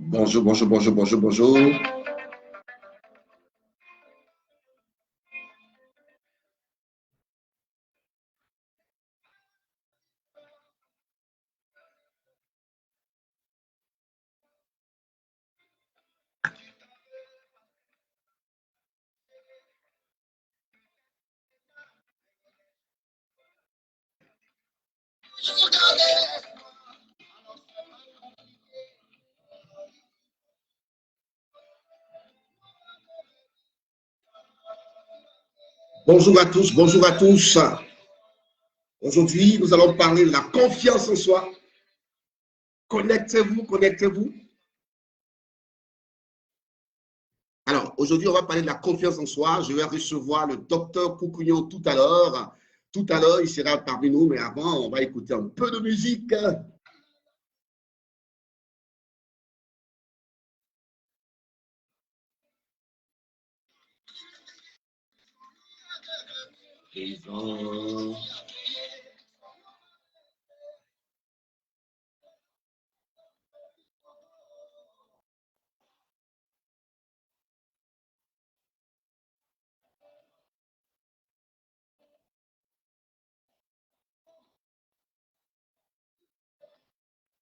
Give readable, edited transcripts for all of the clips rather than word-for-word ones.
Bonjour, bonjour, bonjour, bonjour, bonjour. Bonjour à tous, bonjour à tous. Aujourd'hui, nous allons parler de la confiance en soi. Connectez-vous, connectez-vous. Alors, aujourd'hui, on va parler de la confiance en soi. Je vais recevoir le docteur Koukouignon tout à l'heure. Tout à l'heure, il sera parmi nous, mais avant, on va écouter un peu de musique.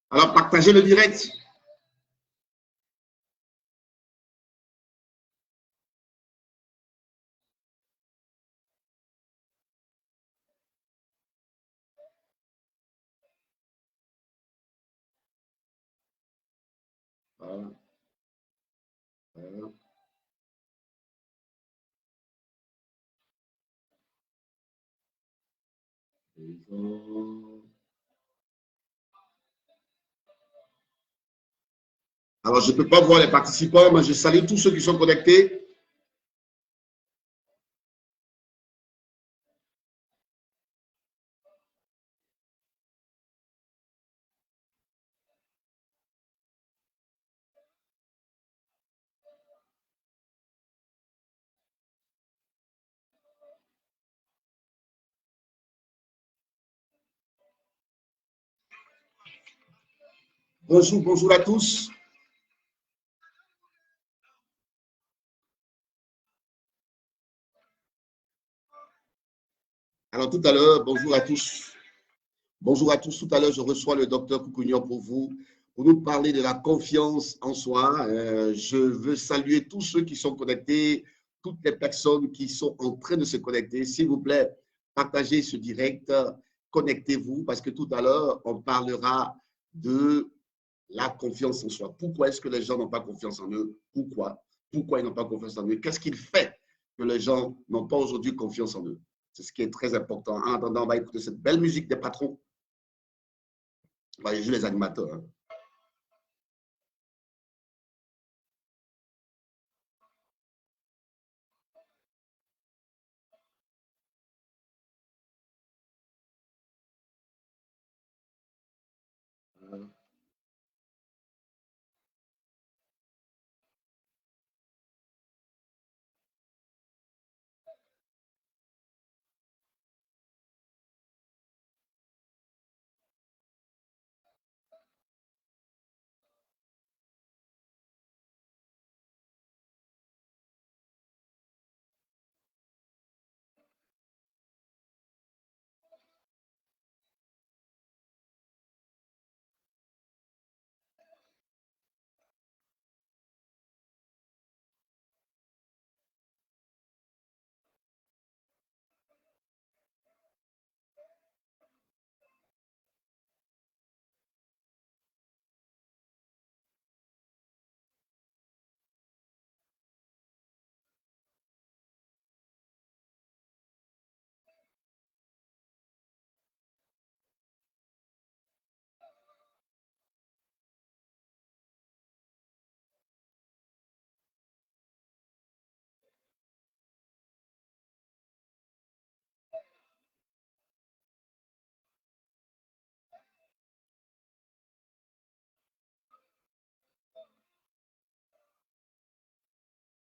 Alors, partagez le direct. Voilà. Voilà. Alors, je ne peux pas voir les participants, mais je salue tous ceux qui sont connectés. Bonjour, bonjour à tous. Alors, tout à l'heure, bonjour à tous. Bonjour à tous. Tout à l'heure, je reçois le docteur Koukouignon pour nous parler de la confiance en soi. Je veux saluer tous ceux qui sont connectés, toutes les personnes qui sont en train de se connecter. S'il vous plaît, partagez ce direct, connectez-vous parce que tout à l'heure, on parlera de la confiance en soi. Pourquoi est-ce que les gens n'ont pas confiance en eux? Pourquoi? Pourquoi ils n'ont pas confiance en eux? Qu'est-ce qu'il fait que les gens n'ont pas aujourd'hui confiance en eux? C'est ce qui est très important. En attendant, on va écouter cette belle musique des patrons. On va jouer les animateurs. Hein.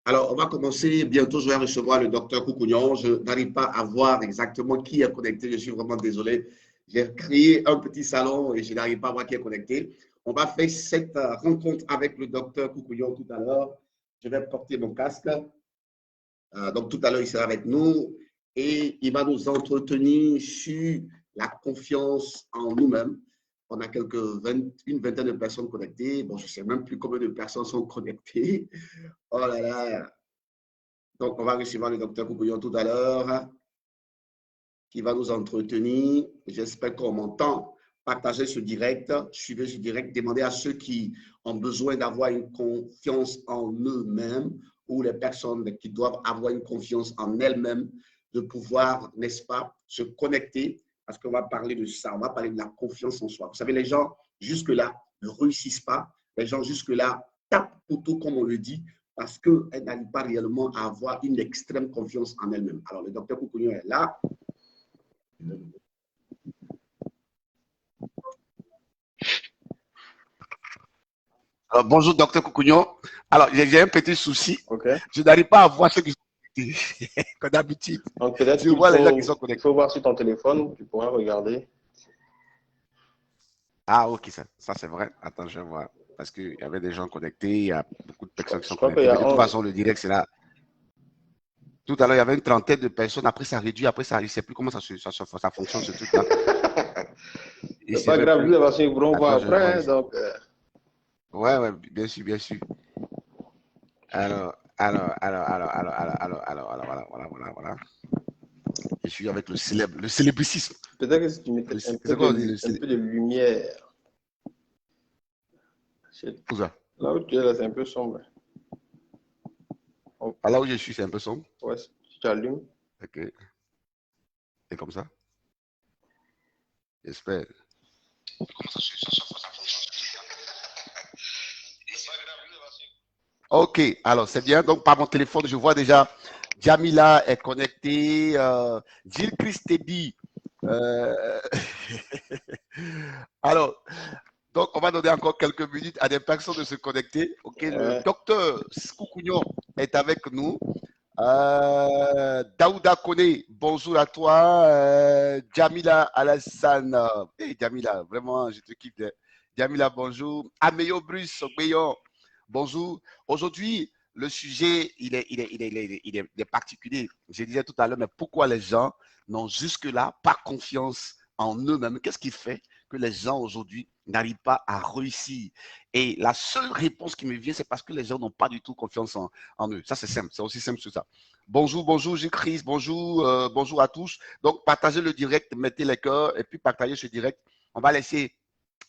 Alors, on va commencer. Bientôt, je vais recevoir le docteur Koukouignon. Je n'arrive pas à voir exactement qui est connecté. Je suis vraiment désolé. J'ai créé un petit salon et je n'arrive pas à voir qui est connecté. on va faire cette rencontre avec le docteur Koukouyon tout à l'heure. Je vais porter mon casque. Donc, tout à l'heure, il sera avec nous et il va nous entretenir sur la confiance en nous-mêmes. On a une vingtaine de personnes connectées. Bon, je ne sais même plus combien de personnes sont connectées. Oh là là. Donc, on va recevoir le docteur Koukouyon tout à l'heure qui va nous entretenir. J'espère qu'on m'entend. Partagez ce direct, suivez ce direct, demandez à ceux qui ont besoin d'avoir une confiance en eux-mêmes ou les personnes qui doivent avoir une confiance en elles-mêmes de pouvoir, n'est-ce pas, se connecter parce qu'on va parler de ça, on va parler de la confiance en soi. Vous savez, les gens jusque-là ne réussissent pas, les gens jusque-là tapent pour tout comme on le dit parce qu'elles n'arrivent pas réellement à avoir une extrême confiance en elles-mêmes. Alors, le docteur Koukouyon est là. Alors, bonjour, docteur Koukouyon. Alors, j'ai un petit souci. Okay. Je n'arrive pas à voir ceux qui sont connectés, comme d'habitude. Donc, peut-être je vois les gens qui sont il connectés. faut voir sur ton téléphone, tu pourras regarder. Ah, ok, ça c'est vrai. Attends, je vais voir. Parce qu'il y avait des gens connectés, il y a beaucoup de personnes qui sont connectées. Mais de toute façon, le direct, c'est là. Tout à l'heure, il y avait une trentaine de personnes. Après, ça réduit. Après, ça, je ne sais plus comment ça fonctionne, ce truc-là. C'est pas grave, de toute façon, ils pourront voir après. Donc, ouais, bien sûr, bien sûr. Alors, voilà. Je suis avec le célébricisme. Peut-être que si tu mettais un peu de lumière. Où ça? Là où tu es, là, c'est un peu sombre. Là où je suis, c'est un peu sombre? Ouais, si tu allumes. Ok. Et comme ça? J'espère. Comment ça se fait? Ok, alors c'est bien. Donc, par mon téléphone, je vois déjà Jamila est connectée. Gilles Christebi. Alors, donc, on va donner encore quelques minutes à des personnes de se connecter. Ok, le docteur Koukouyon est avec nous. Daouda Kone, bonjour à toi. Jamila Alassane. Hey, Jamila, vraiment, je te kiffe. Jamila, bonjour. Améo Bruce, Ogbeyon, bonjour. Aujourd'hui, le sujet, il est particulier. Je disais tout à l'heure, mais pourquoi les gens n'ont jusque-là pas confiance en eux-mêmes? Qu'est-ce qui fait que les gens aujourd'hui n'arrivent pas à réussir? Et la seule réponse qui me vient, c'est parce que les gens n'ont pas du tout confiance en eux. Ça, c'est simple. C'est aussi simple que ça. Bonjour, J-Chris. Bonjour à tous. Donc, partagez le direct, mettez les cœurs et puis partagez ce direct.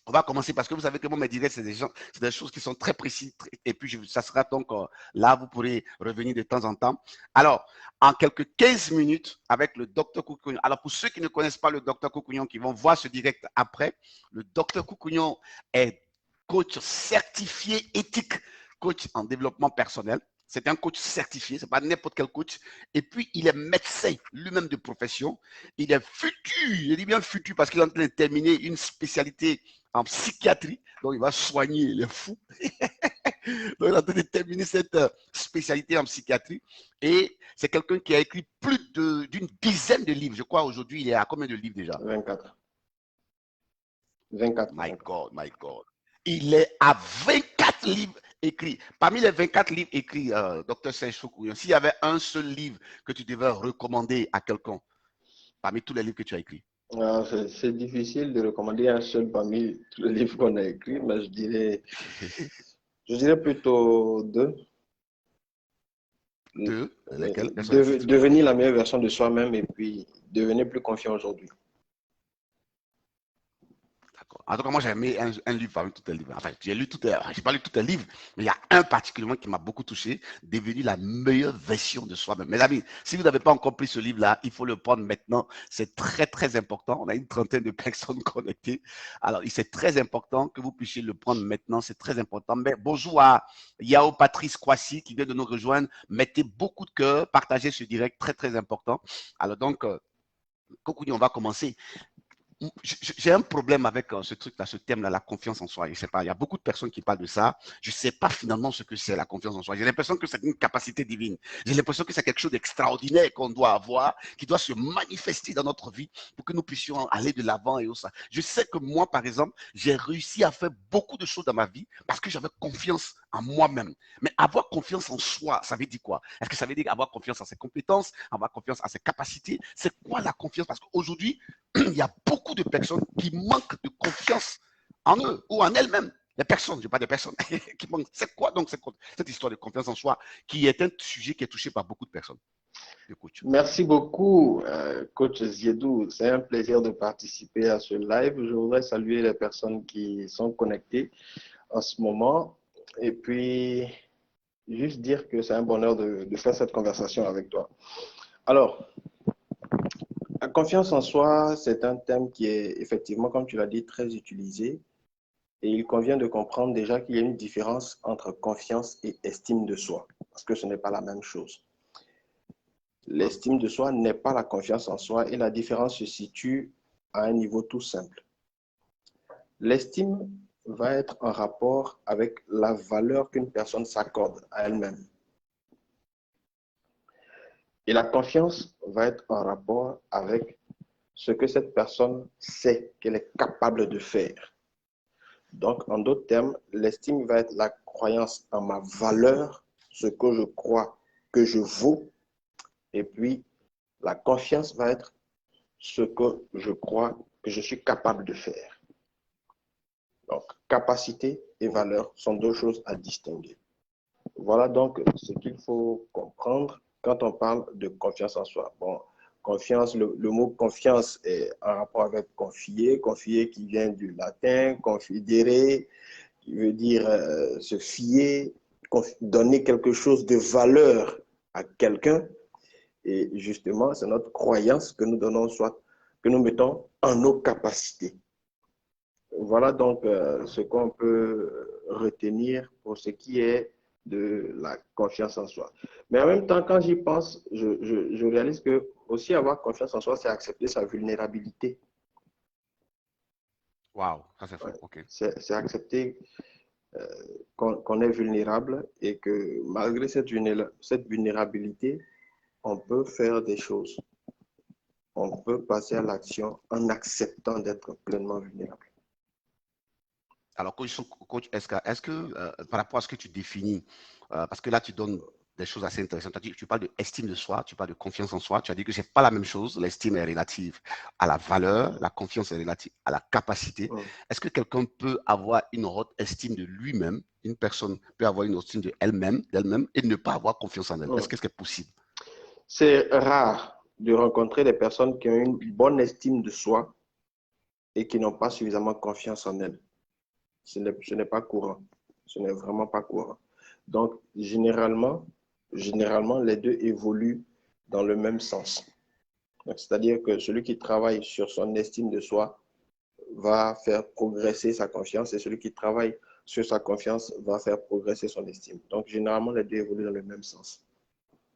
On va commencer parce que vous savez que moi, mes directs, c'est des choses qui sont très précises. Et puis, ça sera donc là, vous pourrez revenir de temps en temps. Alors, en quelques 15 minutes avec le docteur Koukouyon. Alors, pour ceux qui ne connaissent pas le docteur Koukouyon, qui vont voir ce direct après, le docteur Koukouyon est coach certifié éthique, coach en développement personnel. C'est un coach certifié, ce n'est pas n'importe quel coach. Et puis, il est médecin lui-même de profession. Il est futur, je dis bien futur parce qu'il est en train de terminer une spécialité en psychiatrie. Donc, il va soigner les fous. Donc, il est en train de terminer cette spécialité en psychiatrie. Et c'est quelqu'un qui a écrit plus d'une dizaine de livres. Je crois aujourd'hui, il est à combien de livres déjà? 24. My God. Il est à 24 livres écrits. Parmi les 24 livres écrits, Dr. Serge Koukouyon, s'il y avait un seul livre que tu devais recommander à quelqu'un, parmi tous les livres que tu as écrits? C'est difficile de recommander un seul parmi tous les livres qu'on a écrits, mais je dirais plutôt deux. Deux? Lesquels? Devenir la meilleure version de soi-même et puis devenir plus confiant aujourd'hui. En tout cas, moi, j'ai aimé un livre parmi tous les livres. Enfin, j'ai pas lu tous les livres, mais il y a un particulièrement qui m'a beaucoup touché, devenir la meilleure version de soi-même. Mes amis, si vous n'avez pas encore pris ce livre-là, il faut le prendre maintenant. C'est très, très important. On a une trentaine de personnes connectées. Alors, c'est très important que vous puissiez le prendre maintenant. C'est très important. Mais bonjour à Yao Patrice Kwasi qui vient de nous rejoindre. Mettez beaucoup de cœur, partagez ce direct, très, très important. Alors donc, Koukouyon, on va commencer. j'ai un problème avec ce truc-là, ce thème-là, la confiance en soi. Je sais pas, il y a beaucoup de personnes qui parlent de ça. Je sais pas finalement ce que c'est la confiance en soi. J'ai l'impression que c'est une capacité divine. J'ai l'impression que c'est quelque chose d'extraordinaire qu'on doit avoir, qui doit se manifester dans notre vie pour que nous puissions aller de l'avant et tout ça. Je sais que moi, par exemple, j'ai réussi à faire beaucoup de choses dans ma vie parce que j'avais confiance en moi-même. Mais avoir confiance en soi, ça veut dire quoi? Est-ce que ça veut dire avoir confiance en ses compétences, avoir confiance en ses capacités? C'est quoi la confiance? Parce qu'aujourd'hui, il y a beaucoup de personnes qui manquent de confiance en eux ou en elles-mêmes. Les personnes, je parle des personnes qui manquent. C'est quoi donc cette histoire de confiance en soi qui est un sujet qui est touché par beaucoup de personnes? Merci beaucoup, coach Ziedou. C'est un plaisir de participer à ce live. Je voudrais saluer les personnes qui sont connectées en ce moment. Et puis, juste dire que c'est un bonheur de faire cette conversation avec toi. Alors, la confiance en soi, c'est un thème qui est effectivement, comme tu l'as dit, très utilisé. Et il convient de comprendre déjà qu'il y a une différence entre confiance et estime de soi, parce que ce n'est pas la même chose. L'estime de soi n'est pas la confiance en soi et la différence se situe à un niveau tout simple. L'estime va être en rapport avec la valeur qu'une personne s'accorde à elle-même. Et la confiance va être en rapport avec ce que cette personne sait qu'elle est capable de faire. Donc, en d'autres termes, l'estime va être la croyance en ma valeur, ce que je crois que je vaux. Et puis, la confiance va être ce que je crois que je suis capable de faire. Donc, capacité et valeur sont deux choses à distinguer. Voilà donc ce qu'il faut comprendre quand on parle de confiance en soi. Bon, confiance, le mot confiance est en rapport avec confier, confier qui vient du latin, confidere, qui veut dire se fier, donner quelque chose de valeur à quelqu'un. Et justement, c'est notre croyance que nous donnons, soit que nous mettons en nos capacités. Voilà donc ce qu'on peut retenir pour ce qui est de la confiance en soi. Mais en même temps, quand j'y pense, je réalise que aussi avoir confiance en soi, c'est accepter sa vulnérabilité. Waouh, ça c'est fort. Ouais. Ok. C'est accepter qu'on est vulnérable et que malgré cette vulnérabilité, on peut faire des choses. On peut passer à l'action en acceptant d'être pleinement vulnérable. Alors, coach Eska, est-ce que par rapport à ce que tu définis, parce que là, tu donnes des choses assez intéressantes. Tu parles d'estime de soi, tu parles de confiance en soi. Tu as dit que ce n'est pas la même chose. L'estime est relative à la valeur, la confiance est relative à la capacité. Est-ce que quelqu'un peut avoir une haute estime de lui-même? Une personne peut avoir une estime d'elle-même et ne pas avoir confiance en elle. Est-ce que c'est possible? C'est rare de rencontrer des personnes qui ont une bonne estime de soi et qui n'ont pas suffisamment confiance en elles. Ce n'est pas courant. Ce n'est vraiment pas courant. Donc, généralement, les deux évoluent dans le même sens. C'est-à-dire que celui qui travaille sur son estime de soi va faire progresser sa confiance et celui qui travaille sur sa confiance va faire progresser son estime. Donc, généralement, les deux évoluent dans le même sens.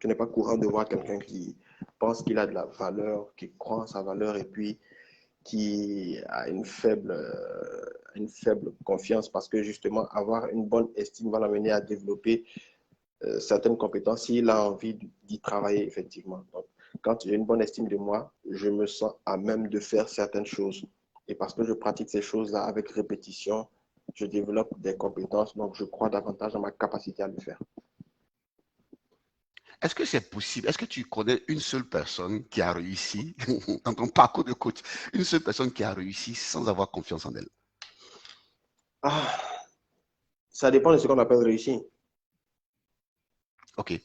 Ce n'est pas courant de voir quelqu'un qui pense qu'il a de la valeur, qui croit en sa valeur et puis qui a une faible confiance parce que justement, avoir une bonne estime va l'amener à développer certaines compétences s'il a envie d'y travailler effectivement. Donc, quand j'ai une bonne estime de moi, je me sens à même de faire certaines choses. Et parce que je pratique ces choses-là avec répétition, je développe des compétences, donc je crois davantage en ma capacité à le faire. Est-ce que c'est possible? Est-ce que tu connais une seule personne qui a réussi dans ton parcours de coach, une seule personne qui a réussi sans avoir confiance en elle? Ça dépend de ce qu'on appelle réussir. Ok,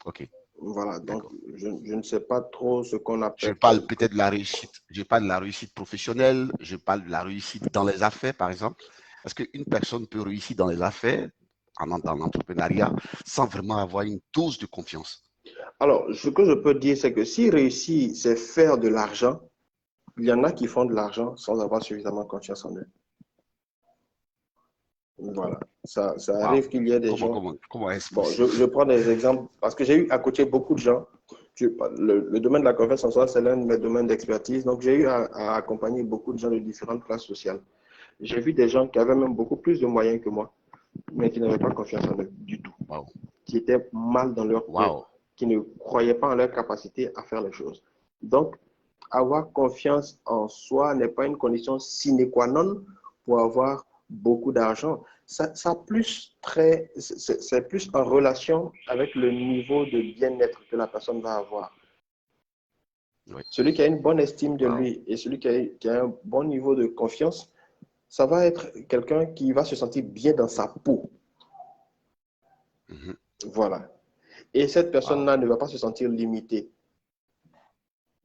ok. Voilà, donc je ne sais pas trop ce qu'on appelle. Je parle peut-être de la réussite. Je parle de la réussite professionnelle, je parle de la réussite dans les affaires, par exemple. Est-ce qu'une personne peut réussir dans les affaires, dans l'entrepreneuriat, sans vraiment avoir une dose de confiance? Alors, ce que je peux dire, c'est que si réussir, c'est faire de l'argent, il y en a qui font de l'argent sans avoir suffisamment confiance en eux. Voilà, ça arrive qu'il y ait des gens. Comment est-ce Bon, possible? je prends des exemples parce que j'ai eu à côté beaucoup de gens Le domaine de la confiance en soi, c'est l'un de mes domaines d'expertise. Donc, j'ai eu à accompagner beaucoup de gens de différentes classes sociales. J'ai vu des gens qui avaient même beaucoup plus de moyens que moi, mais qui n'avaient pas confiance en eux du tout, Wow. qui étaient mal dans leur tête, Wow. qui ne croyaient pas en leur capacité à faire les choses. Donc, avoir confiance en soi n'est pas une condition sine qua non pour avoir beaucoup d'argent. C'est plus en relation avec le niveau de bien-être que la personne va avoir. Oui. Celui qui a une bonne estime de Wow. lui et celui qui a un bon niveau de confiance, ça va être quelqu'un qui va se sentir bien dans sa peau. Mhm. Voilà. Et cette Wow. personne-là ne va pas se sentir limitée.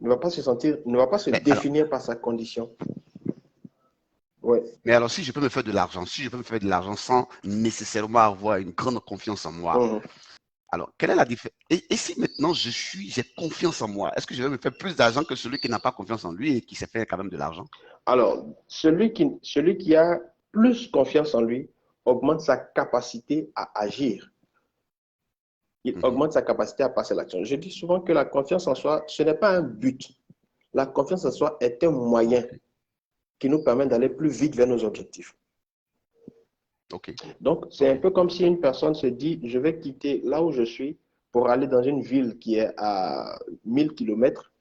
Ne va pas se Mais définir par sa condition. Ouais. Mais alors, si je peux me faire de l'argent, si je peux me faire de l'argent sans nécessairement avoir une grande confiance en moi, Mhm. alors, quelle est la différence? Et si maintenant j'ai confiance en moi, est-ce que je vais me faire plus d'argent que celui qui n'a pas confiance en lui et qui s'est fait quand même de l'argent? Alors, celui qui a plus confiance en lui augmente sa capacité à agir. Il augmente sa capacité à passer à l'action. Je dis souvent que la confiance en soi, ce n'est pas un but. La confiance en soi est un moyen qui nous permet d'aller plus vite vers nos objectifs. OK. Donc, c'est un peu comme si une personne se dit, je vais quitter là où je suis pour aller dans une ville qui est à 1000 km.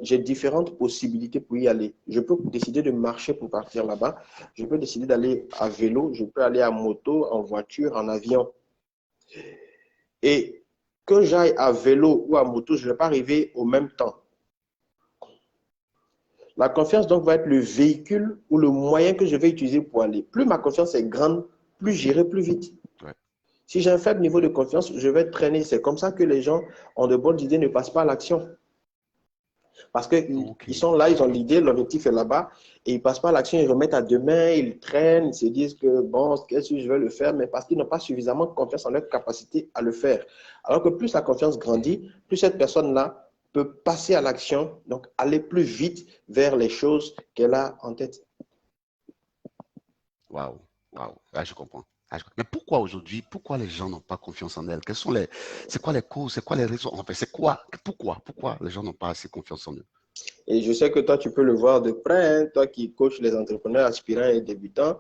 J'ai différentes possibilités pour y aller. Je peux décider de marcher pour partir là-bas. Je peux décider d'aller à vélo. Je peux aller à moto, en voiture, en avion. Et que j'aille à vélo ou à moto, je ne vais pas arriver au même temps. La confiance, donc, va être le véhicule ou le moyen que je vais utiliser pour aller. Plus ma confiance est grande, plus j'irai plus vite. Ouais. Si j'ai un faible niveau de confiance, je vais traîner. C'est comme ça que les gens ont de bonnes idées, ne passent pas à l'action. Parce qu'ils sont là, ils ont l'idée, l'objectif est là-bas, et ils ne passent pas à l'action, ils remettent à demain, ils traînent, ils se disent que bon, qu'est-ce que je vais le faire, mais parce qu'ils n'ont pas suffisamment confiance en leur capacité à le faire. Alors que plus la confiance grandit, plus cette personne-là peut passer à l'action, donc aller plus vite vers les choses qu'elle a en tête. Waouh. Waouh. Là, je comprends. Mais pourquoi aujourd'hui, pourquoi les gens n'ont pas confiance en elles? C'est quoi les causes, c'est quoi les raisons? En fait, pourquoi les gens n'ont pas assez confiance en eux? Et je sais que toi, tu peux le voir de près, hein, toi qui coaches les entrepreneurs aspirants et débutants,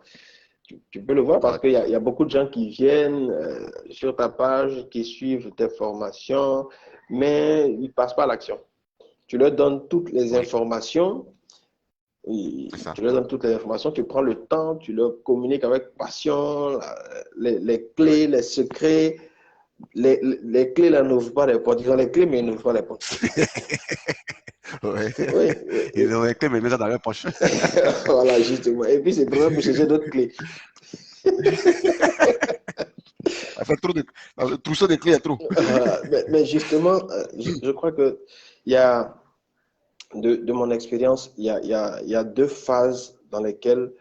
tu peux le voir parce qu'il y a beaucoup de gens qui viennent sur ta page, qui suivent tes formations, mais ils ne passent pas à l'action. Tu leur donnes toutes les informations, tu leur donnes toutes les informations, tu prends le temps, tu leur communiques avec passion, les clés, les secrets. Les clés là n'ouvrent pas les portes. Ils ont les clés, mais ils n'ouvrent pas les portes. Oui. Oui. Ils ont les clés, mais ils mettent ça dans leur poche. Voilà, justement. Et puis, c'est drôle pour chercher d'autres clés. Ça fait trop de. Le trousseau de clés est trop. Mais justement, je crois que il y a, de mon expérience, il y a deux phases dans lesquelles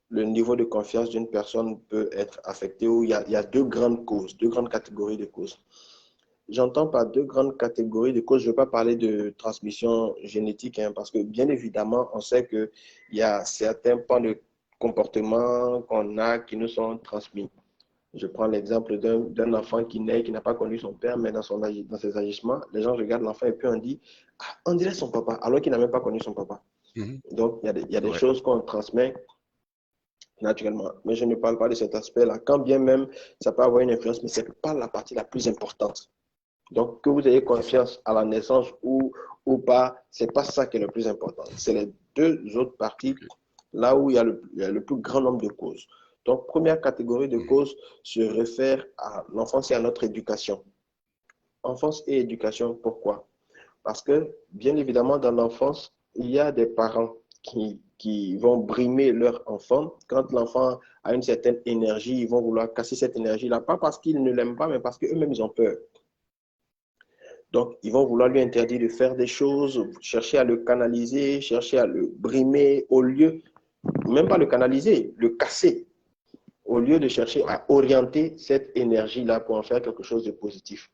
le niveau de confiance d'une personne peut être affecté, où il y a deux grandes causes, deux grandes catégories de causes. J'entends par deux grandes catégories de causes, je ne veux pas parler de transmission génétique, hein, parce que bien évidemment, on sait qu'il y a certains points de comportement qu'on a qui nous sont transmis. Je prends l'exemple d'un enfant qui naît, qui n'a pas connu son père, mais dans ses agissements, les gens regardent l'enfant et puis on dit, ah, on dirait son papa, alors qu'il n'a même pas connu son papa. Donc, il y a des choses qu'on transmet naturellement. Mais je ne parle pas de cet aspect-là. Quand bien même, ça peut avoir une influence, mais ce n'est pas la partie la plus importante. Donc, que vous ayez confiance à la naissance ou pas, ce n'est pas ça qui est le plus important. C'est les deux autres parties, là où il y a le plus grand nombre de causes. Donc, première catégorie de causes se réfère à l'enfance et à notre éducation. Enfance et éducation, pourquoi? Parce que, bien évidemment, dans l'enfance, il y a des parents qui vont brimer leur enfant. Quand l'enfant a une certaine énergie, ils vont vouloir casser cette énergie-là, pas parce qu'ils ne l'aiment pas, mais parce qu'eux-mêmes, ils ont peur. Donc, ils vont vouloir lui interdire de faire des choses, chercher à le canaliser, chercher à le brimer, au lieu, même pas le canaliser, le casser, au lieu de chercher à orienter cette énergie-là pour en faire quelque chose de positif.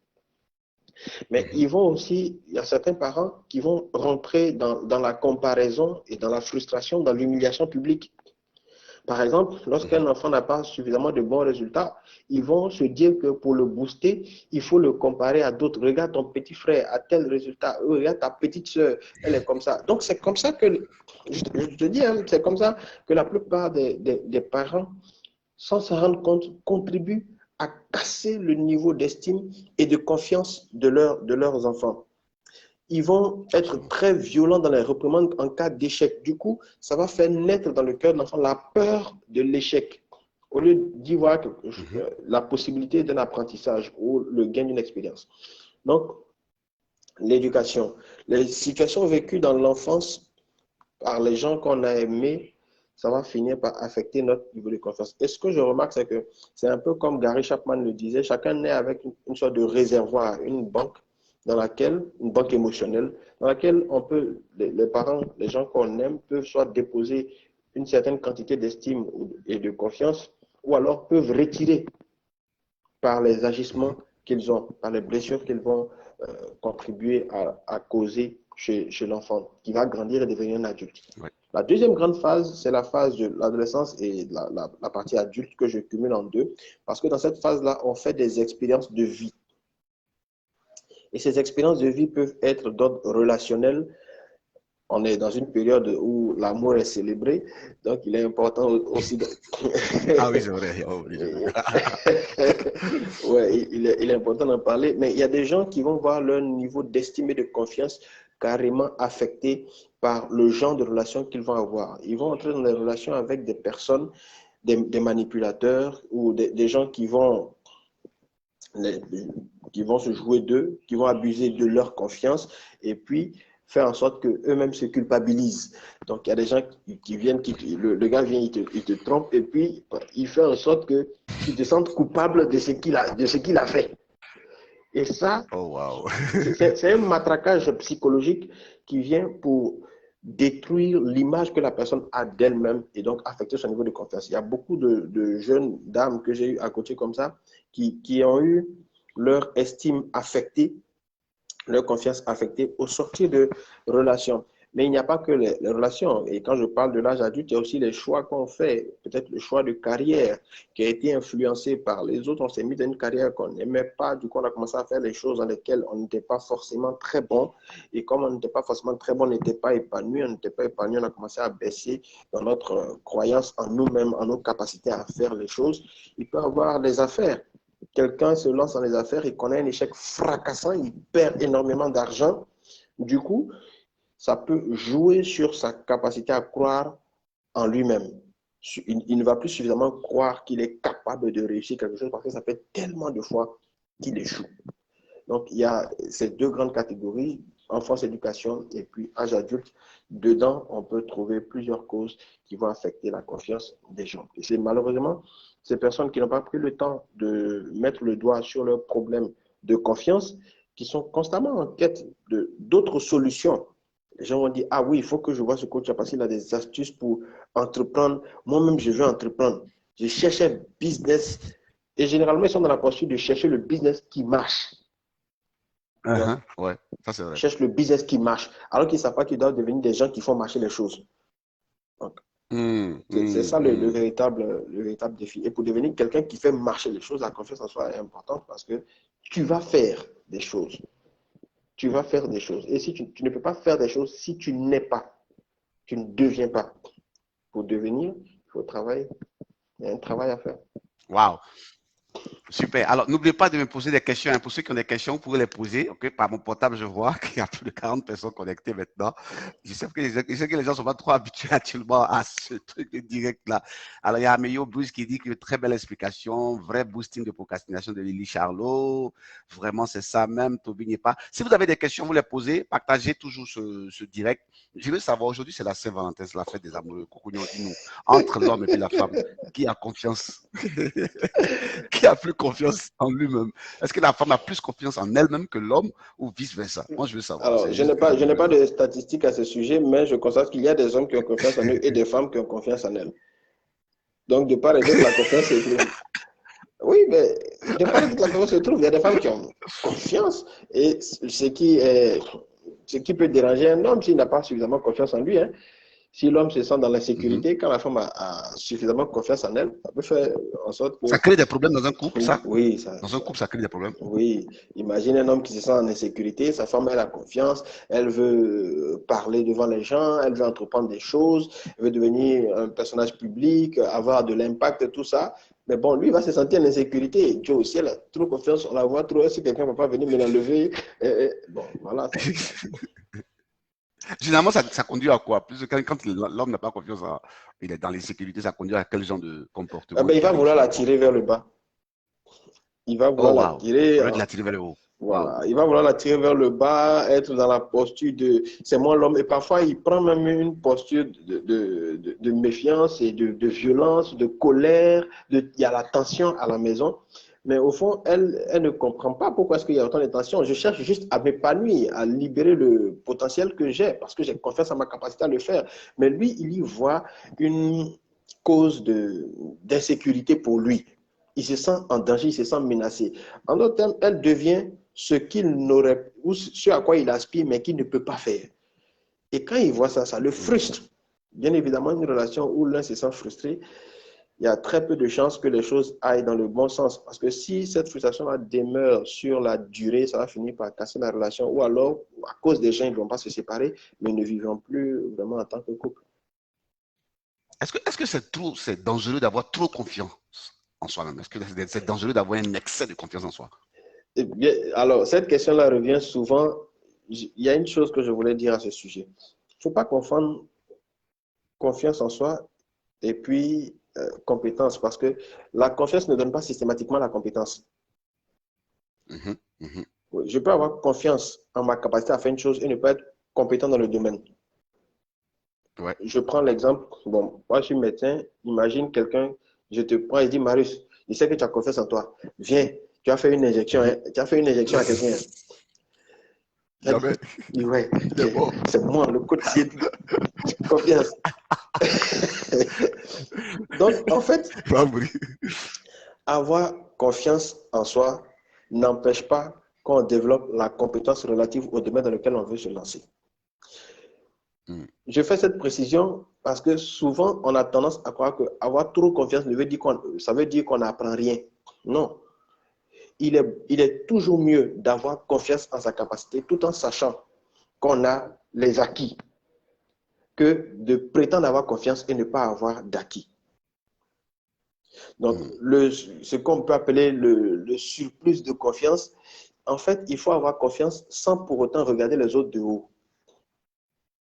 Mais ils vont aussi, il y a certains parents qui vont rentrer dans la comparaison et dans la frustration, dans l'humiliation publique. Par exemple, lorsqu'un enfant n'a pas suffisamment de bons résultats, ils vont se dire que pour le booster, il faut le comparer à d'autres. Regarde ton petit frère a tel résultat. Regarde ta petite soeur, elle est comme ça. Donc, c'est comme ça que, je te dis, hein, c'est comme ça que la plupart des parents, sans se rendre compte, contribuent à casser le niveau d'estime et de confiance de leurs enfants. Ils vont être très violents dans les réprimandes en cas d'échec. Du coup, ça va faire naître dans le cœur de l'enfant la peur de l'échec, au lieu d'y voir la possibilité d'un apprentissage ou le gain d'une expérience. Donc, l'éducation. Les situations vécues dans l'enfance par les gens qu'on a aimés, ça va finir par affecter notre niveau de confiance. Et ce que je remarque, c'est que c'est un peu comme Gary Chapman le disait, chacun naît avec une sorte de réservoir, une banque une banque émotionnelle, dans laquelle on peut, les parents, les gens qu'on aime, peuvent soit déposer une certaine quantité d'estime et de confiance, ou alors peuvent retirer par les agissements qu'ils ont, par les blessures qu'ils vont contribuer à causer chez l'enfant, qui va grandir et devenir un adulte. Ouais. La deuxième grande phase, c'est la phase de l'adolescence et la partie adulte que je cumule en deux, parce que dans cette phase-là, on fait des expériences de vie. Et ces expériences de vie peuvent être d'ordre relationnel. On est dans une période où l'amour est célébré, donc il est important aussi de... Ah oui, c'est vrai. Ouais, il est important d'en parler, mais il y a des gens qui vont voir leur niveau d'estime et de confiance carrément affecté par le genre de relation qu'ils vont avoir. Ils vont entrer dans des relations avec des personnes, des manipulateurs ou des gens qui vont se jouer d'eux, qui vont abuser de leur confiance et puis faire en sorte qu'eux-mêmes se culpabilisent. Donc, il y a des gens qui viennent, le gars vient, il te trompe et puis il fait en sorte que tu te sentes coupable de ce qu'il a fait. Et ça, c'est un matraquage psychologique qui vient pour détruire l'image que la personne a d'elle-même et donc affecter son niveau de confiance. Il y a beaucoup de jeunes dames que j'ai eu à côté comme ça qui ont eu leur estime affectée, leur confiance affectée au sortir de relations. Mais il n'y a pas que les relations. Et quand je parle de l'âge adulte, il y a aussi les choix qu'on fait. Peut-être le choix de carrière qui a été influencé par les autres. On s'est mis dans une carrière qu'on n'aimait pas. Du coup, on a commencé à faire les choses dans lesquelles on n'était pas forcément très bon. Et comme on n'était pas forcément très bon, on n'était pas épanoui. On n'était pas épanoui, on a commencé à baisser dans notre croyance en nous-mêmes, en nos capacités à faire les choses. Il peut y avoir des affaires. Quelqu'un se lance dans les affaires, il connaît un échec fracassant, il perd énormément d'argent. Du coup, ça peut jouer sur sa capacité à croire en lui-même. Il ne va plus suffisamment croire qu'il est capable de réussir quelque chose parce que ça fait tellement de fois qu'il échoue. Donc, il y a ces deux grandes catégories, enfance, éducation et puis âge adulte. Dedans, on peut trouver plusieurs causes qui vont affecter la confiance des gens. Et c'est malheureusement ces personnes qui n'ont pas pris le temps de mettre le doigt sur leurs problèmes de confiance qui sont constamment en quête d'autres solutions. Les gens vont dire, ah oui, il faut que je vois ce coach parce qu'il a des astuces pour entreprendre. Moi-même, je veux entreprendre. Je cherche un business. Et généralement, ils sont dans la poursuite de chercher le business qui marche. Ouais, ça c'est vrai. Ils cherchent le business qui marche. Alors qu'ils ne savent pas qu'ils doivent devenir des gens qui font marcher les choses. Donc, c'est ça le véritable défi. Et pour devenir quelqu'un qui fait marcher les choses, la confiance en soi est importante parce que tu vas faire des choses. Tu vas faire des choses. Et si tu ne peux pas faire des choses si tu n'es pas, tu ne deviens pas. Pour devenir, il faut travailler. Il y a un travail à faire. Waouh! Super. Alors, n'oubliez pas de me poser des questions. Pour ceux qui ont des questions, vous pouvez les poser. Okay? Par mon portable, je vois qu'il y a plus de 40 personnes connectées maintenant. Je sais que les gens ne sont pas trop habitués actuellement à ce truc de direct-là. Alors, il y a Améio Bruce qui dit que très belle explication, vrai boosting de procrastination de Lily Charlot. Vraiment, c'est ça même. Toby n'est pas. Si vous avez des questions, vous les posez. Partagez toujours ce direct. Je veux savoir, aujourd'hui, c'est la Saint-Valentin, c'est la fête des amoureux. Coucouillon, dis-nous, entre l'homme et puis la femme, qui a confiance? Qui a plus confiance en lui-même? Est-ce que la femme a plus confiance en elle-même que l'homme ou vice-versa? Moi, je veux savoir. Alors, je n'ai pas de statistiques à ce sujet, mais je constate qu'il y a des hommes qui ont confiance en eux et des femmes qui ont confiance en elles. Donc, de part et d'autre, la confiance se trouve. Oui, mais de part et d'autre, la confiance se trouve. Il y a des femmes qui ont confiance et ce qui peut déranger un homme s'il n'a pas suffisamment confiance en lui. Hein. Si l'homme se sent dans l'insécurité, quand la femme a suffisamment confiance en elle, ça peut faire en sorte que... Ça crée des problèmes dans un couple, ça? Oui, Dans un couple, ça crée des problèmes. oui. Imagine un homme qui se sent en insécurité, sa femme, elle a confiance, elle veut parler devant les gens, elle veut entreprendre des choses, elle veut devenir un personnage public, avoir de l'impact, tout ça. Mais bon, lui, il va se sentir en insécurité. Dieu aussi, elle a trop confiance, on la voit trop, si quelqu'un ne va pas venir me l'enlever. Bon, voilà. Généralement, ça conduit à quoi? Plus quand l'homme n'a pas confiance, il est dans l'insécurité, ça conduit à quel genre de Ah comportement ben, il qui va arrive vouloir chez la l'homme? tirer vers le bas. Il va Oh, vouloir la waouh! tirer. Au lieu de la tirer vers le haut. Waouh! Voilà, il va vouloir la tirer vers le bas, être dans la posture de c'est moi l'homme. Et parfois, il prend même une posture de méfiance et de violence, de colère. Il y a la tension à la maison. Mais au fond, elle ne comprend pas pourquoi est-ce qu'il y a autant de tension. Je cherche juste à m'épanouir, à libérer le potentiel que j'ai, parce que j'ai confiance en ma capacité à le faire. Mais lui, il y voit une cause d'insécurité pour lui. Il se sent en danger, il se sent menacé. En d'autres termes, elle devient ce qu'il n'aurait, ou ce à quoi il aspire, mais qu'il ne peut pas faire. Et quand il voit ça, ça le frustre. Bien évidemment, une relation où l'un se sent frustré, il y a très peu de chances que les choses aillent dans le bon sens. Parce que si cette frustration-là demeure sur la durée, ça va finir par casser la relation. Ou alors, à cause des gens, ils ne vont pas se séparer, mais ne vivront plus vraiment en tant que couple. Est-ce que c'est dangereux d'avoir trop confiance en soi-même? Est-ce que c'est dangereux d'avoir un excès de confiance en soi? Eh bien, alors, cette question-là revient souvent. Il y a une chose que je voulais dire à ce sujet. Il ne faut pas confondre confiance en soi et puis compétence, parce que la confiance ne donne pas systématiquement la compétence. Mhm, mhm. Je peux avoir confiance en ma capacité à faire une chose et ne pas être compétent dans le domaine. Ouais. Je prends l'exemple, bon, moi je suis médecin, imagine quelqu'un, je te prends et dis, Marius, je sais que tu as confiance en toi, viens, tu as fait une injection, hein, tu as fait une injection à quelqu'un. Jamais. dit, ouais, Il est mort. c'est moi, le courtier de confiance. Donc, en fait, avoir confiance en soi n'empêche pas qu'on développe la compétence relative au domaine dans lequel on veut se lancer. Je fais cette précision parce que souvent, on a tendance à croire qu'avoir trop confiance ça veut dire qu'on n'apprend rien. Non. Il est toujours mieux d'avoir confiance en sa capacité tout en sachant qu'on a les acquis que de prétendre avoir confiance et ne pas avoir d'acquis. Donc, ce qu'on peut appeler le surplus de confiance, en fait, il faut avoir confiance sans pour autant regarder les autres de haut.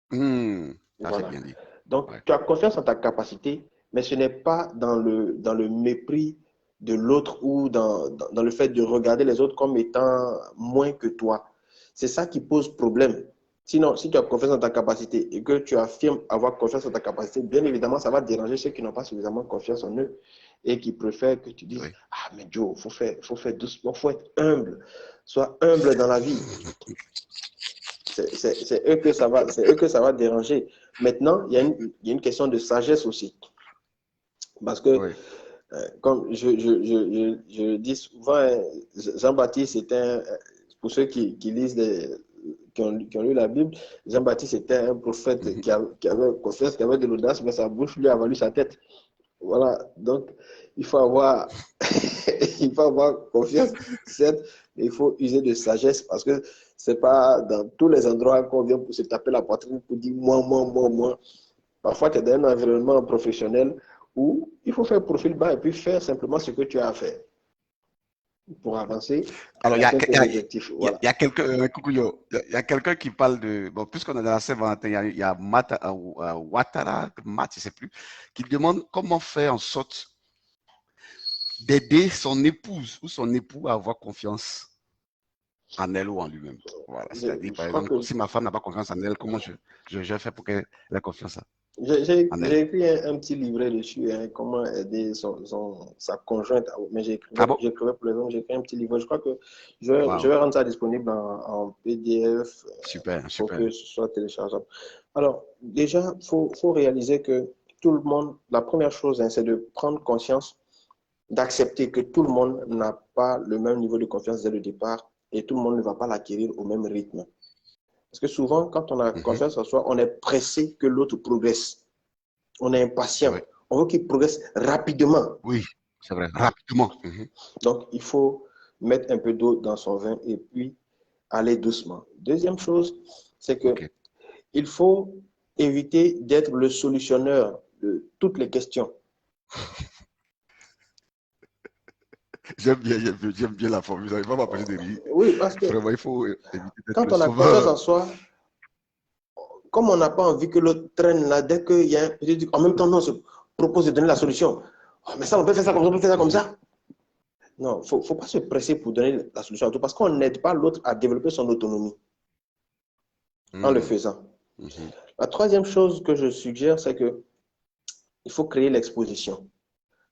Ça, c'est bien dit. Donc, tu as confiance en ta capacité, mais ce n'est pas dans le mépris de l'autre ou dans le fait de regarder les autres comme étant moins que toi. C'est ça qui pose problème. Sinon, si tu as confiance en ta capacité et que tu affirmes avoir confiance en ta capacité, bien évidemment, ça va déranger ceux qui n'ont pas suffisamment confiance en eux et qui préfèrent que tu dises, oui. Ah, mais Joe, faut faire doucement, faut être humble. Sois humble dans la vie. C'est eux que ça va déranger. Maintenant, il y a une question de sagesse aussi. Parce que, oui. Comme je dis souvent, Jean-Baptiste était pour ceux qui lisent qui ont lu la Bible, Jean-Baptiste était un prophète qui avait confiance, qui avait de l'audace, mais sa bouche lui a valu sa tête. Voilà, donc il faut avoir, il faut avoir confiance, certes, mais il faut user de sagesse parce que c'est pas dans tous les endroits qu'on vient pour se taper la poitrine pour dire moi. Parfois, tu es dans un environnement professionnel où il faut faire profil bas et puis faire simplement ce que tu as à faire pour avancer. Alors, il y a quelqu'un qui parle de, bon, puisqu'on est dans la Saint-Valentin, il y a Matt, je ne sais plus, qui demande comment faire en sorte d'aider son épouse ou son époux à avoir confiance en elle ou en lui-même. Voilà, c'est-à-dire, par exemple, si ma femme n'a pas confiance en elle, comment je fais pour qu'elle ait confiance en elle? J'ai écrit un petit livret dessus, hein, comment aider sa conjointe. Mais j'écrivais pour les hommes, j'ai écrit un petit livret. Je crois que je vais rendre ça disponible en PDF pour que ce soit téléchargeable. Alors, déjà, il faut réaliser que tout le monde, la première chose, hein, c'est de prendre conscience, d'accepter que tout le monde n'a pas le même niveau de confiance dès le départ et tout le monde ne va pas l'acquérir au même rythme. Parce que souvent, quand on a confiance en soi, on est pressé que l'autre progresse. On est impatient. Ouais. On veut qu'il progresse rapidement. Oui, c'est vrai, rapidement. Donc, il faut mettre un peu d'eau dans son vin et puis aller doucement. Deuxième chose, c'est que Ok. il faut éviter d'être le solutionneur de toutes les questions. J'aime bien la formule. Ça ne va pas m'empêcher de rire. Oui, parce que Vraiment, il faut éviter d'être quand le on a confiance sauveur. en soi, comme on n'a pas envie que l'autre traîne là, dès qu'il y a un petit truc, en même temps, non, on se propose de donner la solution. Oh, mais ça, on peut faire ça comme ça, on peut faire ça comme ça. Non, il ne faut pas se presser pour donner la solution à tout parce qu'on n'aide pas l'autre à développer son autonomie en le faisant. La troisième chose que je suggère, c'est que il faut créer l'exposition.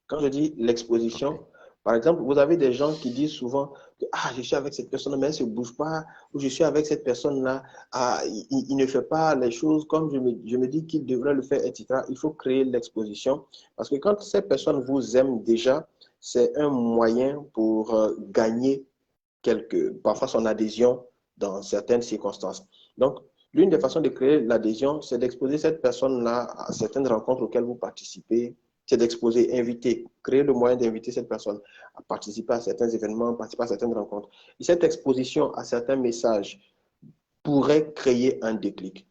Quand je dis l'exposition, par exemple, vous avez des gens qui disent souvent que ah, je suis avec cette personne, mais elle ne se bouge pas, ou je suis avec cette personne-là, ah, il ne fait pas les choses comme je me dis qu'il devrait le faire, etc. Il faut créer l'exposition parce que quand ces personnes vous aiment déjà, c'est un moyen pour gagner parfois son adhésion dans certaines circonstances. Donc, l'une des façons de créer l'adhésion, c'est d'exposer cette personne-là à certaines rencontres auxquelles vous participez, c'est d'exposer, inviter, créer le moyen d'inviter cette personne à participer à certains événements, participer à certaines rencontres. Et cette exposition à certains messages pourrait créer un déclic.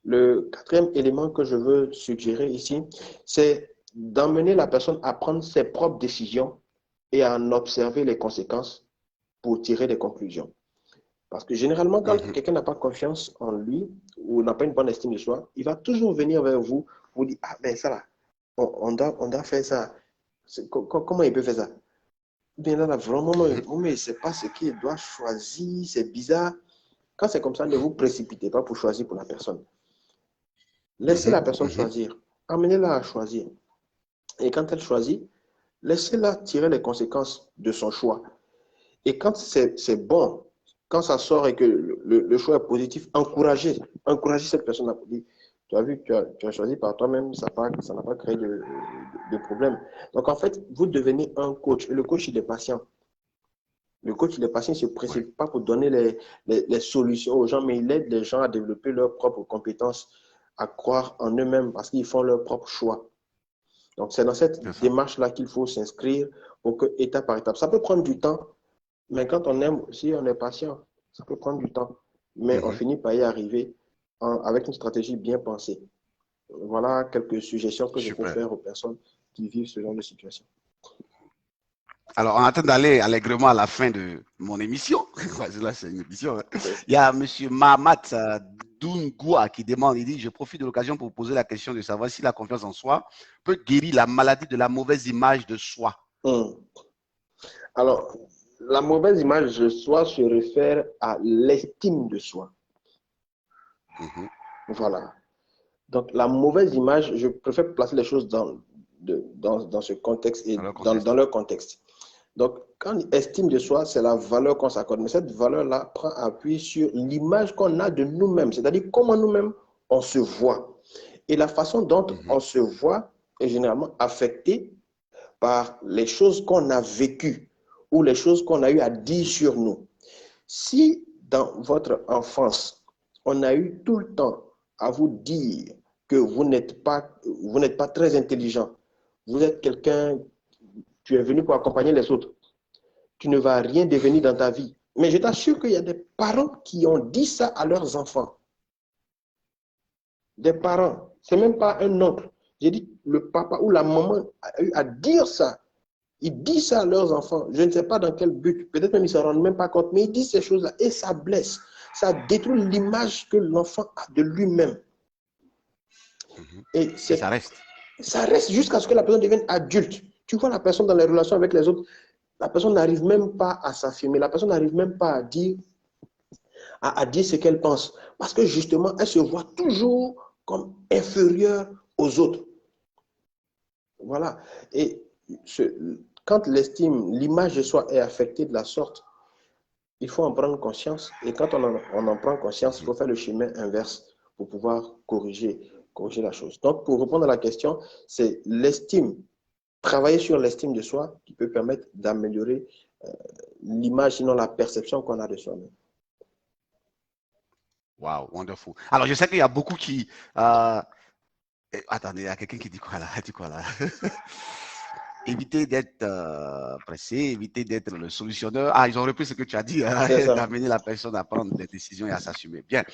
Le quatrième élément que je veux suggérer ici, c'est d'emmener la personne à prendre ses propres décisions et à en observer les conséquences pour tirer des conclusions. Parce que généralement, quand quelqu'un n'a pas confiance en lui ou n'a pas une bonne estime de soi, il va toujours venir vers vous pour dire ah, ben ça là, on doit faire ça. Comment il peut faire ça? Bien là, vraiment, mais c'est pas ce qu'il doit choisir, c'est bizarre. Quand c'est comme ça, ne vous précipitez pas pour choisir pour la personne. Laissez la personne choisir. Amenez-la à choisir. Et quand elle choisit, laissez-la tirer les conséquences de son choix. Et quand c'est bon, quand ça sort et que le choix est positif, encouragez cette personne à dire, tu as vu, tu as choisi par toi-même, ça n'a pas créé de problème. Donc en fait, vous devenez un coach. Et le coach, il est patient. Le coach, il est patient, il ne se précipite pas pour donner les solutions aux gens, mais il aide les gens à développer leurs propres compétences, à croire en eux-mêmes parce qu'ils font leur propre choix. Donc c'est dans cette démarche-là qu'il faut s'inscrire pour que, étape par étape, ça peut prendre du temps. Mais quand on aime aussi, on est patient. Ça peut prendre du temps. Mais on finit par y arriver avec une stratégie bien pensée. Voilà quelques suggestions que je peux faire aux personnes qui vivent ce genre de situation. Alors, en attendant d'aller allègrement à la fin de mon émission, là c'est une émission, hein. Il y a M. Mahamat Dungoua qui demande, il dit, je profite de l'occasion pour vous poser la question de savoir si la confiance en soi peut guérir la maladie de la mauvaise image de soi. Alors, la mauvaise image de soi se réfère à l'estime de soi. Voilà. Donc, la mauvaise image, je préfère placer les choses dans ce contexte et dans leur contexte. Donc, quand on estime de soi, c'est la valeur qu'on s'accorde. Mais cette valeur-là prend appui sur l'image qu'on a de nous-mêmes, c'est-à-dire comment nous-mêmes on se voit. Et la façon dont on se voit est généralement affectée par les choses qu'on a vécues ou les choses qu'on a eu à dire sur nous. Si dans votre enfance, on a eu tout le temps à vous dire que vous n'êtes pas très intelligent, vous êtes quelqu'un, tu es venu pour accompagner les autres, tu ne vas rien devenir dans ta vie. Mais je t'assure qu'il y a des parents qui ont dit ça à leurs enfants. Des parents, c'est même pas un oncle. J'ai dit, le papa ou la maman a eu à dire ça. Ils disent ça à leurs enfants. Je ne sais pas dans quel but. Peut-être même ils ne se rendent même pas compte. Mais ils disent ces choses-là et ça blesse. Ça détruit l'image que l'enfant a de lui-même. Et ça reste. Ça reste jusqu'à ce que la personne devienne adulte. Tu vois la personne dans les relations avec les autres, la personne n'arrive même pas à s'affirmer. La personne n'arrive même pas à dire ce qu'elle pense. Parce que justement, elle se voit toujours comme inférieure aux autres. Voilà. Et quand l'image de soi est affectée de la sorte, il faut en prendre conscience. Et quand on en prend conscience, il faut faire le chemin inverse pour pouvoir corriger la chose. Donc, pour répondre à la question, c'est l'estime, travailler sur l'estime de soi qui peut permettre d'améliorer l'image, sinon la perception qu'on a de soi-même. Wow, wonderful. Alors, je sais qu'il y a beaucoup qui... attendez, il y a quelqu'un qui dit quoi là? Dit quoi là? Éviter d'être pressé, éviter d'être le solutionneur. Ah, ils ont repris ce que tu as dit, hein, d'amener la personne à prendre des décisions et à s'assumer. Bien.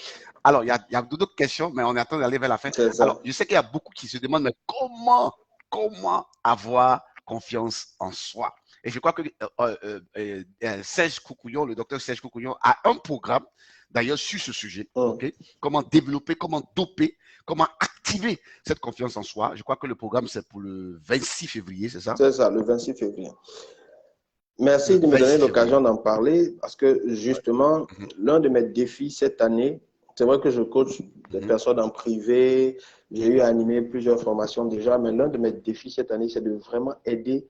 Alors, il y a d'autres questions, mais on est en train d'aller vers la fin. Alors, je sais qu'il y a beaucoup qui se demandent, mais comment avoir confiance en soi? Et je crois que Serge Koukouillon, le docteur Serge Koukouillon, a un programme, d'ailleurs, sur ce sujet. Okay? Comment développer, comment doper, comment activer cette confiance en soi. Je crois que le programme, c'est pour le 26 février, c'est ça? C'est ça, le 26 février. Merci de me donner l'occasion d'en parler parce que justement, l'un de mes défis cette année, c'est vrai que je coach des personnes en privé, j'ai eu à animer plusieurs formations déjà, mais l'un de mes défis cette année, c'est de vraiment aider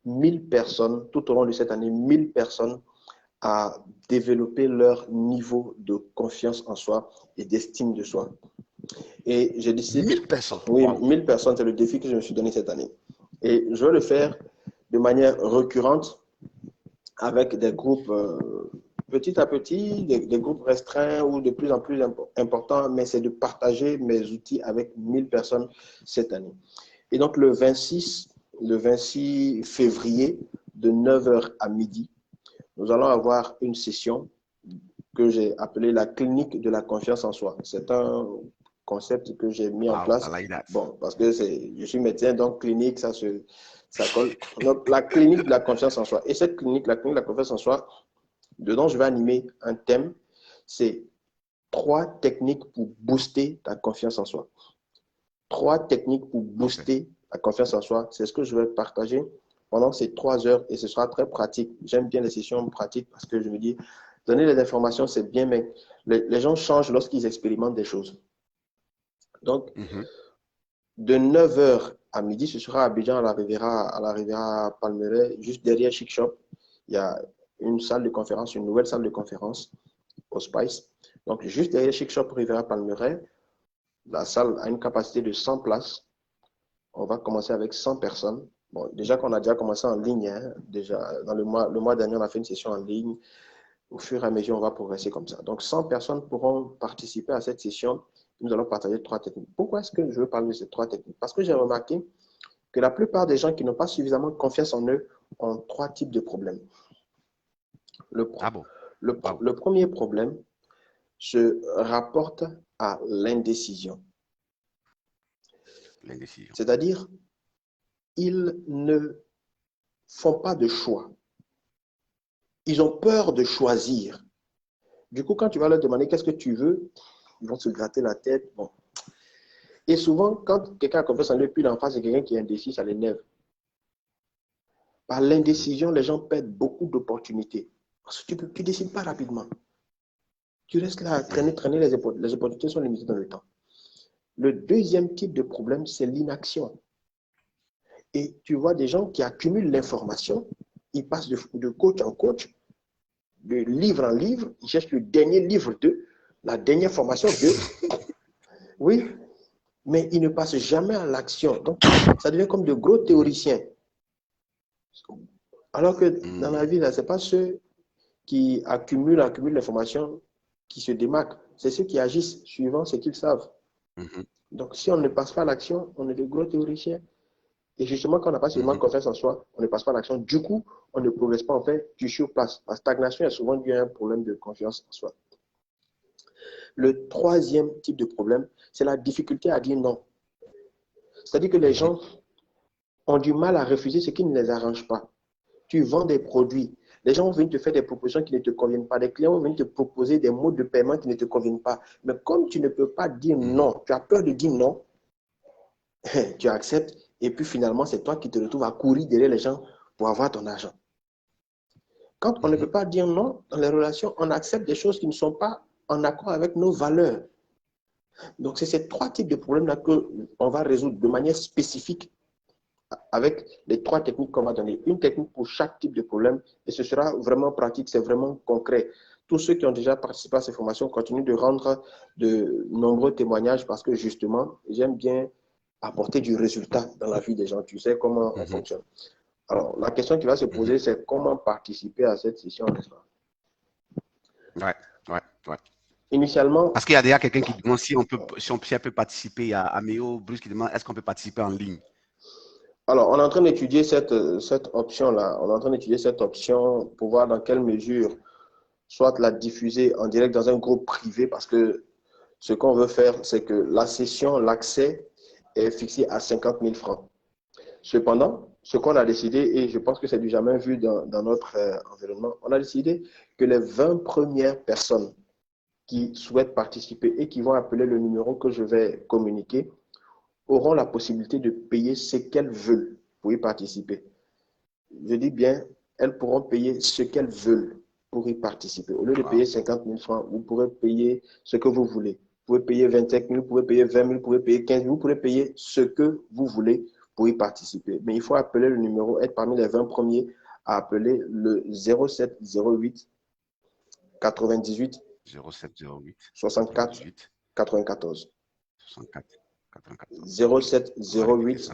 1000 personnes, tout au long de cette année, 1000 personnes à développer leur niveau de confiance en soi et d'estime de soi. Et j'ai décidé... 1000 personnes? Oui, 1000 personnes, c'est le défi que je me suis donné cette année. Et je vais le faire de manière récurrente avec des groupes petit à petit, des groupes restreints ou de plus en plus importants, mais c'est de partager mes outils avec 1000 personnes cette année. Et donc, le 26 février, de 9h à midi, nous allons avoir une session que j'ai appelée la clinique de la confiance en soi. C'est un concept que j'ai mis en place. Bon, parce que je suis médecin, donc clinique, ça colle. Donc, la clinique de la confiance en soi. Et cette clinique, la clinique de la confiance en soi, dedans, je vais animer un thème. C'est 3 techniques pour booster ta confiance en soi. 3 techniques pour booster la confiance en soi. C'est ce que je vais partager pendant ces 3 heures et ce sera très pratique. J'aime bien les sessions pratiques parce que je me dis, donner les informations, c'est bien, mais les gens changent lorsqu'ils expérimentent des choses. Donc, de 9h à midi, ce sera à Abidjan, à la Riviera Palmeraie, juste derrière Chic Shop. Il y a une salle de conférence, une nouvelle salle de conférence au Spice. Donc, juste derrière Chic Shop, Riviera Palmeraie, la salle a une capacité de 100 places. On va commencer avec 100 personnes. Bon, déjà qu'on a déjà commencé en ligne, hein, déjà, dans le mois dernier, on a fait une session en ligne. Au fur et à mesure, on va progresser comme ça. Donc, 100 personnes pourront participer à cette session. Nous allons partager 3 techniques. Pourquoi est-ce que je veux parler de ces 3 techniques? Parce que j'ai remarqué que la plupart des gens qui n'ont pas suffisamment confiance en eux ont 3 types de problèmes. Le premier problème se rapporte à l'indécision. C'est-à-dire, ils ne font pas de choix. Ils ont peur de choisir. Du coup, quand tu vas leur demander qu'est-ce que tu veux, ils vont se gratter la tête. Bon. Et souvent, quand quelqu'un a confiance en lui, puis en face, c'est quelqu'un qui est indécis, ça l'énerve. Par l'indécision, les gens perdent beaucoup d'opportunités. Parce que tu ne décides pas rapidement. Tu restes là à traîner, les opportunités sont limitées dans le temps. Le deuxième type de problème, c'est l'inaction. Et tu vois des gens qui accumulent l'information, ils passent de coach en coach, de livre en livre, ils cherchent le dernier livre d'eux, la dernière formation d'eux. Oui, mais ils ne passent jamais à l'action. Donc, ça devient comme de gros théoriciens. Alors que dans la vie, ce n'est pas ceux qui accumulent l'information qui se démarquent. C'est ceux qui agissent suivant ce qu'ils savent. Donc, si on ne passe pas à l'action, on est de gros théoriciens. Et justement, quand on n'a pas seulement confiance en soi, on ne passe pas à l'action. Du coup, on ne progresse pas, en fait, du sur place. La stagnation est souvent due à un problème de confiance en soi. Le troisième type de problème, c'est la difficulté à dire non. C'est-à-dire que les gens ont du mal à refuser ce qui ne les arrange pas. Tu vends des produits. Les gens viennent te faire des propositions qui ne te conviennent pas. Les clients viennent te proposer des modes de paiement qui ne te conviennent pas. Mais comme tu ne peux pas dire non, tu as peur de dire non, tu acceptes. Et puis finalement, c'est toi qui te retrouves à courir derrière les gens pour avoir ton argent. Quand on ne peut pas dire non dans les relations, on accepte des choses qui ne sont pas en accord avec nos valeurs. Donc, c'est ces 3 types de problèmes-là qu'on va résoudre de manière spécifique avec les 3 techniques qu'on va donner. Une technique pour chaque type de problème et ce sera vraiment pratique, c'est vraiment concret. Tous ceux qui ont déjà participé à ces formations continuent de rendre de nombreux témoignages parce que justement, j'aime bien apporter du résultat dans la vie des gens. Tu sais comment on fonctionne. Alors, la question qui va se poser, c'est comment participer à cette session, n'est-ce pas? Ouais. Initialement, Parce qu'il y a déjà quelqu'un qui demande si elle peut participer. Il y a Améo Bruce qui demande est-ce qu'on peut participer en ligne. alors, on est en train d'étudier cette option-là. On est en train d'étudier cette option pour voir dans quelle mesure, soit la diffuser en direct dans un groupe privé, parce que ce qu'on veut faire, c'est que la session, l'accès est fixé à 50 000 francs. Cependant, ce qu'on a décidé, et je pense que c'est du jamais vu dans notre environnement, on a décidé que les 20 premières personnes qui souhaitent participer et qui vont appeler le numéro que je vais communiquer auront la possibilité de payer ce qu'elles veulent pour y participer. Je dis bien, elles pourront payer ce qu'elles veulent pour y participer. Au lieu de payer 50 000 francs, vous pourrez payer ce que vous voulez. Vous pouvez payer 25 000, vous pouvez payer 20 000, vous pouvez payer 15 000, vous pourrez payer ce que vous voulez pour y participer. Mais il faut appeler le numéro, être parmi les 20 premiers à appeler le 07 08 98 0708 64 94. 64 94. 07 08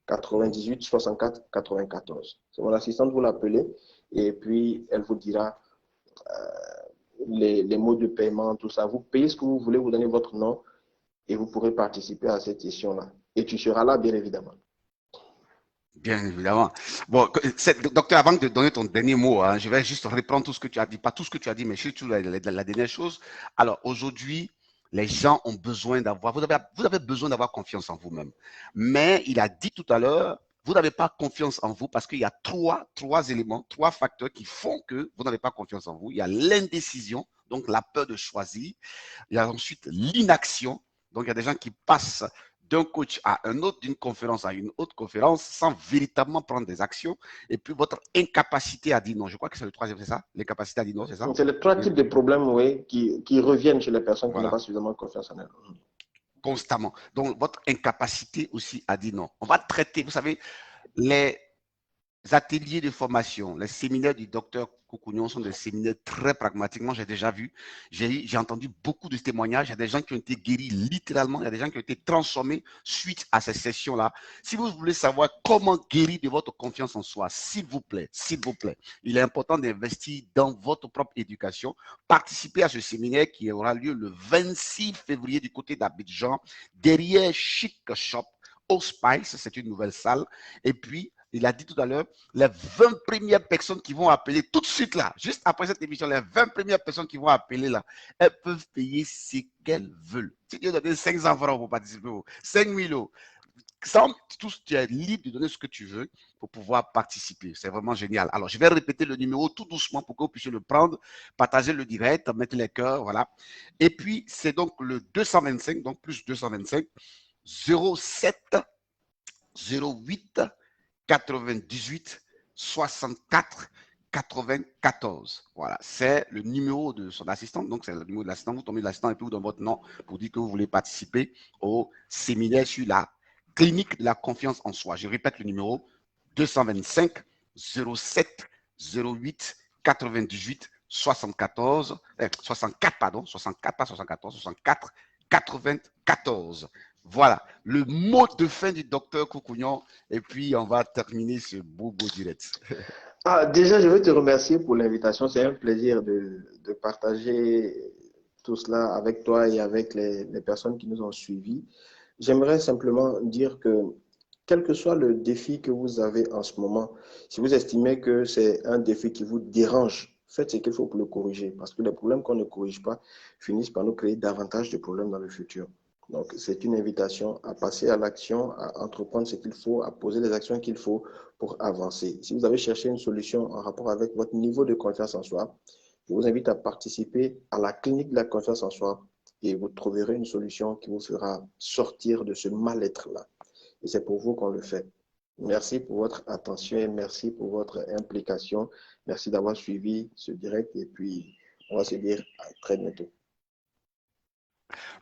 98 64 94. C'est mon assistante, vous l'appelez et puis elle vous dira les mots de paiement, tout ça. Vous payez ce que vous voulez, vous donnez votre nom et vous pourrez participer à cette session-là. Et tu seras là, bien évidemment. Bien évidemment. Bon, docteur, avant de donner ton dernier mot, hein, je vais juste reprendre tout ce que tu as dit. Pas tout ce que tu as dit, mais surtout la dernière chose. Alors, aujourd'hui, les gens ont besoin d'avoir, vous avez besoin d'avoir confiance en vous-même. Mais il a dit tout à l'heure, vous n'avez pas confiance en vous parce qu'il y a trois éléments, trois facteurs qui font que vous n'avez pas confiance en vous. Il y a l'indécision, donc la peur de choisir. Il y a ensuite l'inaction. Donc, il y a des gens qui passent d'un coach à un autre, d'une conférence à une autre conférence, sans véritablement prendre des actions. Et puis, votre incapacité à dire non. Je crois que c'est le troisième, c'est ça? L'incapacité à dire non, c'est ça? C'est les trois types de problèmes, oui, qui reviennent chez les personnes qui n'ont pas suffisamment confiance en elles. Constamment. Donc, votre incapacité aussi à dire non. On va traiter, vous savez, les ateliers de formation, les séminaires du docteur Koukouignon sont des séminaires très pragmatiques. Moi, j'ai déjà vu, j'ai entendu beaucoup de témoignages. Il y a des gens qui ont été guéris littéralement. Il y a des gens qui ont été transformés suite à ces sessions-là. Si vous voulez savoir comment guérir de votre confiance en soi, s'il vous plaît, il est important d'investir dans votre propre éducation. Participez à ce séminaire qui aura lieu le 26 février du côté d'Abidjan, derrière Chic Shop, au Spice, c'est une nouvelle salle. Et puis, il a dit tout à l'heure, les 20 premières personnes qui vont appeler tout de suite là, juste après cette émission, les 20 premières personnes qui vont appeler là, elles peuvent payer ce qu'elles veulent. Si tu veux donner 500 francs pour participer, 5 000 euros, tu es libre de donner ce que tu veux pour pouvoir participer. C'est vraiment génial. Alors, je vais répéter le numéro tout doucement pour que vous puissiez le prendre, partager le direct, mettre les cœurs, voilà. Et puis, c'est donc le 225, donc plus 225, 07 08 98 64 94. Voilà, c'est le numéro de son assistante. Donc, c'est le numéro de l'assistant. Vous tombez de l'assistant et puis vous donnez votre nom pour dire que vous voulez participer au séminaire sur la clinique de la confiance en soi. Je répète le numéro 225 07 08 98 74 64, pardon, 64, pas 74, 64 94. Voilà, le mot de fin du docteur Koukouignon, et puis on va terminer ce beau direct. Déjà, je veux te remercier pour l'invitation. C'est un plaisir de partager tout cela avec toi et avec les personnes qui nous ont suivis. J'aimerais simplement dire que, quel que soit le défi que vous avez en ce moment, si vous estimez que c'est un défi qui vous dérange, faites ce qu'il faut pour le corriger. Parce que les problèmes qu'on ne corrige pas finissent par nous créer davantage de problèmes dans le futur. Donc, c'est une invitation à passer à l'action, à entreprendre ce qu'il faut, à poser les actions qu'il faut pour avancer. Si vous avez cherché une solution en rapport avec votre niveau de confiance en soi, je vous invite à participer à la clinique de la confiance en soi et vous trouverez une solution qui vous fera sortir de ce mal-être-là. Et c'est pour vous qu'on le fait. Merci pour votre attention et merci pour votre implication. Merci d'avoir suivi ce direct et puis on va se dire à très bientôt.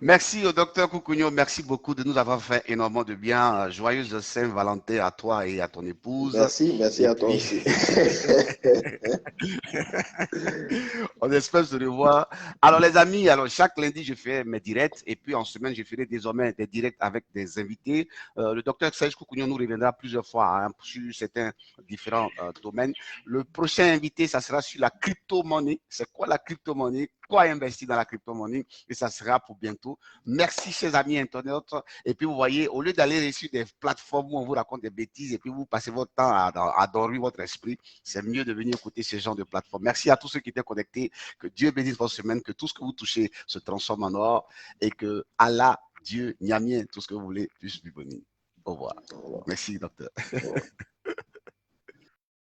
Merci au docteur Koukouignon, merci beaucoup de nous avoir fait énormément de bien. Joyeuse Saint-Valentin à toi et à ton épouse. Merci à toi aussi. On espère se revoir. Alors les amis, chaque lundi je fais mes directs et puis en semaine je ferai désormais des directs avec des invités. Le docteur Serge Koukouignon nous reviendra plusieurs fois sur certains différents domaines. Le prochain invité, ça sera sur la crypto-monnaie. C'est quoi la crypto-monnaie? quoi investir dans la crypto-monnaie et ça sera pour bientôt. Merci, chers amis internautes. Et puis, vous voyez, au lieu d'aller sur des plateformes où on vous raconte des bêtises et puis vous passez votre temps à dormir votre esprit, c'est mieux de venir écouter ce genre de plateforme. Merci à tous ceux qui étaient connectés. Que Dieu bénisse votre semaine, que tout ce que vous touchez se transforme en or et que Allah, Dieu, Nyamien, tout ce que vous voulez, puisse vous bénir. Au revoir. Merci, docteur.